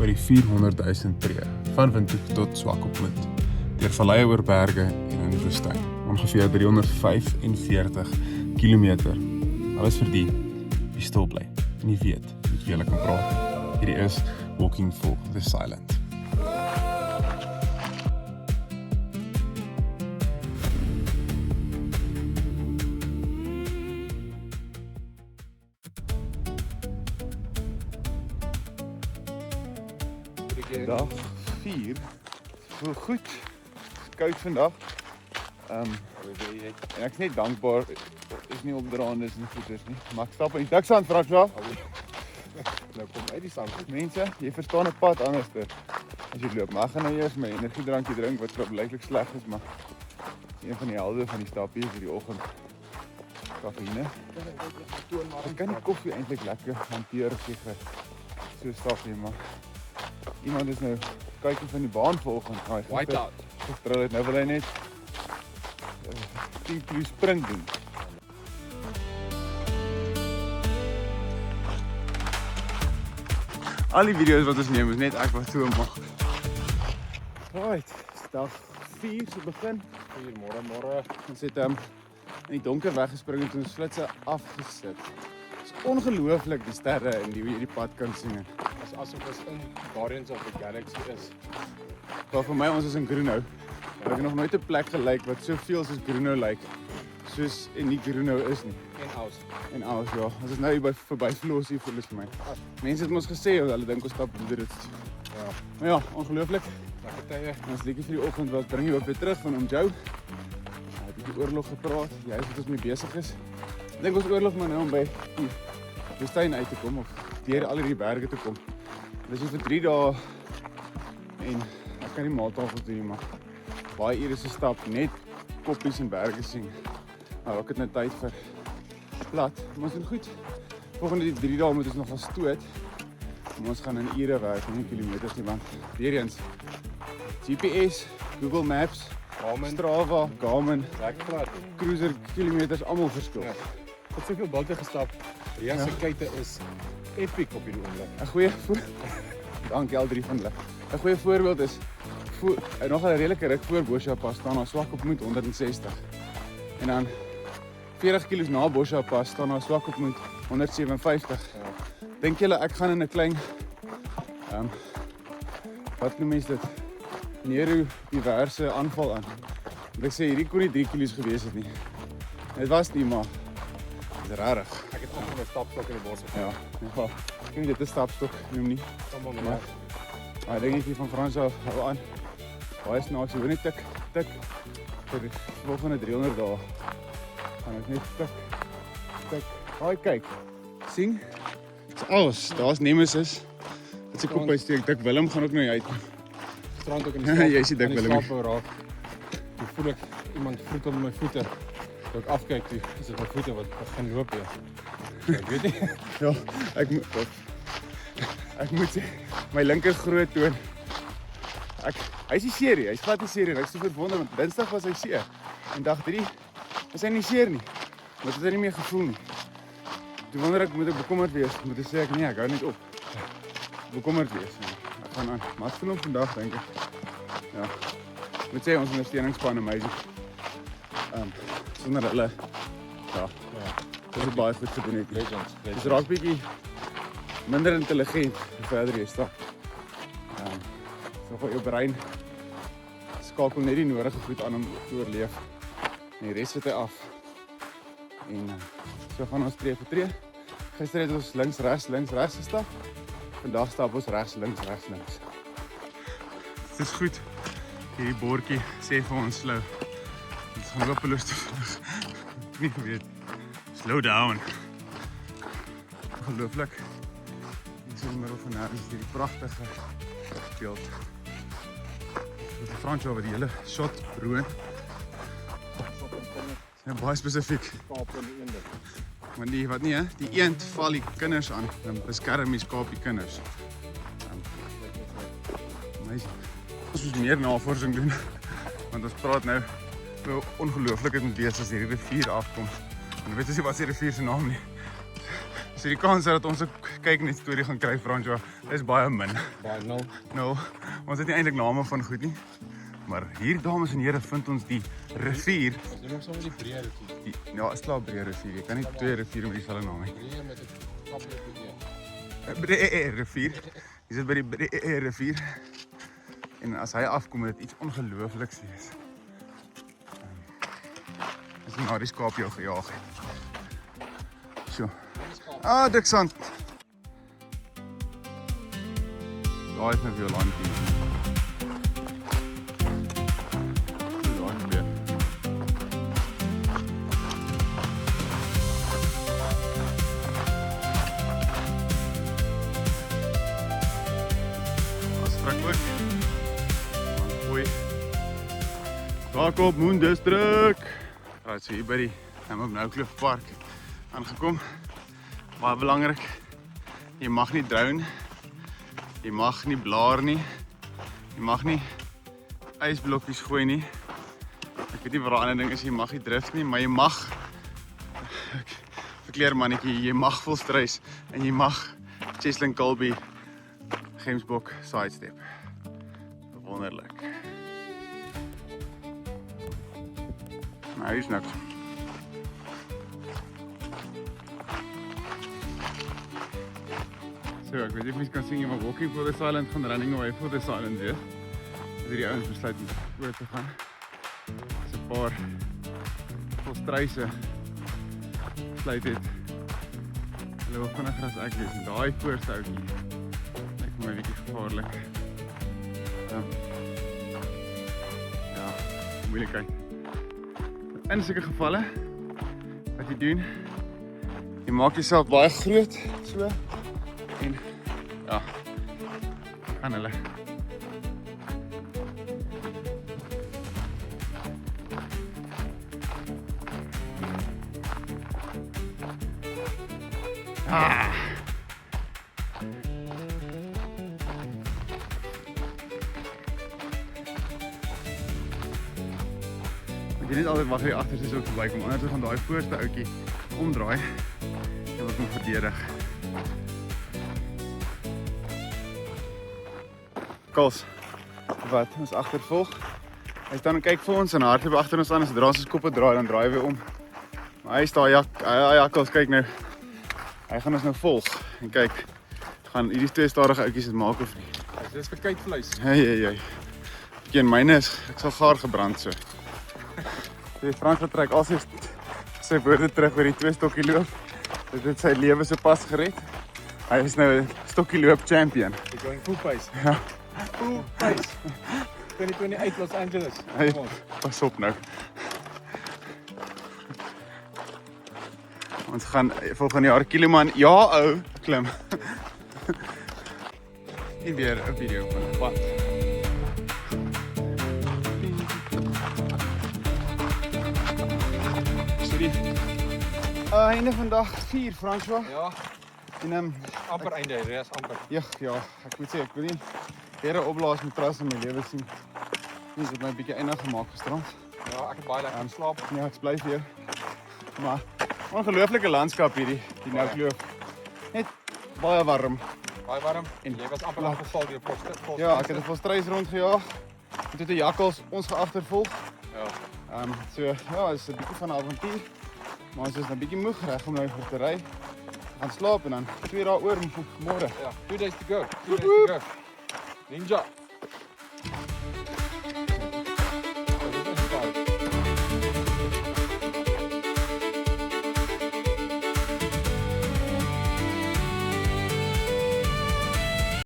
oor die 400.000 tree, van Windhoek tot Swakopmund, deur valleie oor berge en in die woestyn, ongeveer 345 kilometer. Alles vir die wie stil bly en nie weet met wie hulle kan praat. Hierdie is Walking for the Silent. Dag 4, voel goed, koud vandag. En ek is net dankbaar, is nie opdraande is nie goed is nie. Maar ek stap in die diksand, François. Nou kom uit die sand. Mense, jy verstaan 'n pad anderster as jy loop. Maar ek gaan nou eers my energiedrankjie drink wat blyklik sleg is, maar een van die helde van die stapie is hierdie oggend kafeïne. Ek kan die koffie eintlik lekker hanteer seker so stapie, maar iemand is nou kykie van die baan vanoggend. White out. Gister het nou wil hy net 10 kilo sprint doen. Al die video's wat ons neem is net ek wat so mag. Right, dag 4 se begin. Goeiemôre. Ons het in die donker weggespring en ons flitse afgesit. Dit is ongelooflik die sterre en die hoe jy die pad kan sien. Dit is asof ons in Guardians of the Galaxy is. Maar vir my ons is in Grunou. Ek het nog nooit 'n plek gelyk wat soveel soos Grunou lyk. Soos en nie Grunou is nie. En aus ja. Ons is nou hier by verby Flossie volgens my. Mense het ons gesê hulle dink ons stap Boederit. Ja. Maar ja, ongelooflik. Lekker tye. Ons liedjie vir die oggend wat bring jy ook weer terug van oom Joe. Hy het oor die oorlog gepraat. Jy is wat ons mee besig is. Ek dink ons oorlog maar nou om by die woestyn uit te kom of deur al hierdie berge te kom. Dis vir 3 dae en ek kan nie maaltafel doen maar baie ure se stap net koppies en berge sien. Nou ek het nou tyd vir plat, maar ons doen goed. Volgende die 3 dae moet ons nog gaan stoot. Maar ons gaan in ure werk, nie kilometers nie, want weer eens GPS, Google Maps, Garmin, Strava, Garmin, lekker plat. cruiser kilometers almal verskil. Ja. Ek het soveel buite gestap. Die se kuite is epic op hierdie oomblik. 'n goeie dankie L3 van hulle. 'n Goeie voorbeeld is nog 'n redelike rit voor Bosjapa staan daar Swakopmund 160. En dan 40 kilos na Bosjapa staan daar Swakopmund 157. Ja. Dink julle ek gaan in 'n klein wat noem mens dit? Nero diverse aanval aan. Ek sê hierdie kon nie 3 kilos gewees het nie. Dit was nie maar dis rarig. Ek het ook 'n stapstok in die bos. Ja. Ek weet dit is stapstok noem nie. Kom maar. Maar hy dingetjie van Frans af hou aan. Baie snaaks, hoor net tik vir die volgende 300 dae. Gaan ek net tik. Haai kyk. sien? Dis alles. Daar's Nemesis. Dit se kop uitsteek. Dik Willem gaan ook nou uit. Strand ook in die slaap. Jy sien Dik Willem. Toe voel ek iemand voet op my voete. Toe ek afkyk, toe is dit my voete wat begin loop weer. Ek weet nie. Ja, ek moet sê my linker groot toon. Hy's nie seer nie. Hy's glad nie seer nie. Ek's so verwonder want Dinsdag was hy seer. En dag 3 is hy nie seer nie. Maar dit het hy nie meer gevoel nie. Toe wonder ek moet ek bekommerd wees. Moet ek sê ek nee, ek hou net op. Bekommerd wees. Ek gaan aan. Maar ek voel hom vandag dink ek. Ja. Ek moet sê ons ondersteuningsspan amazing. Sonder hulle ja. Dit is baie goed gedoen het. Legends. Dis raak bietjie minder intelligent hoe verder jy stap. So vir jou brein skakel net die nodige goed aan om te oorleef. En die res sit hy af. En so gaan ons tree vir tree. Gister het ons links regs gestap. Vandag stap ons regs links. Dit is goed. Hierdie bordjie sê vir ons slow. Dit gaan hopeloos te vlug. Nie geweet. Slow down. Ongelooflik. Hier in die middel van nêrens hierdie pragtige beeld. Met die Fransjo wat die hele shot roon. Ja, baie spesifiek. Kaap in die eende. Want die wat nie hè, die eend val die kinders aan. Dan beskerm die skaap die kinders. Ons moet meer navorsing doen. Want ons praat nou hoe ongelooflik dit moet wees as hierdie rivier afkom. En weet jy wat is die rivier se naam nie? So die kans dat ons 'n kyk net storie gaan kry François. Dis baie min. Baie nul. Nou, ons het nie eintlik name van goed nie. Maar hier dames en here vind ons die rivier. Ons noem hom sommer die breë rivier. Ja, is klaar breë rivier. Jy kan nie twee riviere met dieselfde naam hê. Breë met 'n kappie op die een. Breë rivier. Jy sit by die breë rivier. En as hy afkom, het dit iets ongeloofliks wees. As na die skaap jou gejaag het. So. Ah, Diksand. Daar is nou weer landie. Daar is weer. As strak ook. Goeie. Welkom Moendistrik. Right, so hier by die Nou Park aangekom. Baie belangrik, jy mag nie drown, jy mag nie blaar nie, jy mag nie ysblokkies gooi nie. Ek weet nie wat die ander ding is, jy mag nie drift nie, maar jy mag, verkleer mannetjie, jy mag volstruis en jy mag Cheslin Colby Gemsbok sidestep. Wonderlik. Nou, hier is niks. So, ek weet nie of mens kan sien, maar walking for the silent gaan running away for the silent weer. Dat hierdie ouens besluit om oor te gaan. Dis 'n paar volstruise sluit het. Hulle wil vinniger as ek wees. En daai voorste ouetjie lyk vir my 'n bietjie gevaarlik. Ja, moeilikheid. In sulke gevalle, wat jy doen, jy maak jouself baie groot, so. En ja, gaan hulle. Jy net altyd wag vir die agterste so verbykom, anders gaan daai voorste ouetjie omdraai en wat hom verdedig. Kals, wat ons agtervolg. Hy staan en kyk vir ons en hardloop agter ons aan. Sodra ons ons koppe draai, dan draai hy weer om. Maar hy is daar, jakkals, kyk nou. Hy gaan ons nou volg. En kyk, gaan hierdie twee stadige ouetjies dit maak of nie. Dis vir kuitvleis. Hey. En myne is, ek sal gaar gebrand so. Die Frans trek al sy woorde terug oor die 2 stokkie loop. Dit het sy lewe so pas gered. Hy is nou 'n stokkie loop champion. We're going full pace. Ja. Full pace. 2028 Los Angeles. Hey, Kom ons. pas op nou. Ons gaan volgende jaar Kiliman, ja ou, klim. En weer 'n video van 'n pad. Sorry. Einde van dag 4, François. Ja, En amper einde, res amper. ja, ek moet sê ek wil nie weer 'n opblaas matras in my lewe sien. Dis het my 'n bietjie einig gemaak gisterand. Ja, ek het baie lekker geslaap. Ja, ek bly vir jou. Maar ongelooflike landskap hierdie, die Nou Kloof. Net baie warm. Baie warm. En Jy was amper afgeval deur post. Ja, ek het 'n volstruis rondgejaag. En toe het 'n jakkals ons geagtervolg. Ja. So ja, is 'n bietjie van 'n avontuur. Maar ons is nou 'n bietjie moeg reg om nou vir te ry. Gaan slaap en dan 2 dae oor môre. Ja, 2 days to go. 2 days to go. Ninja.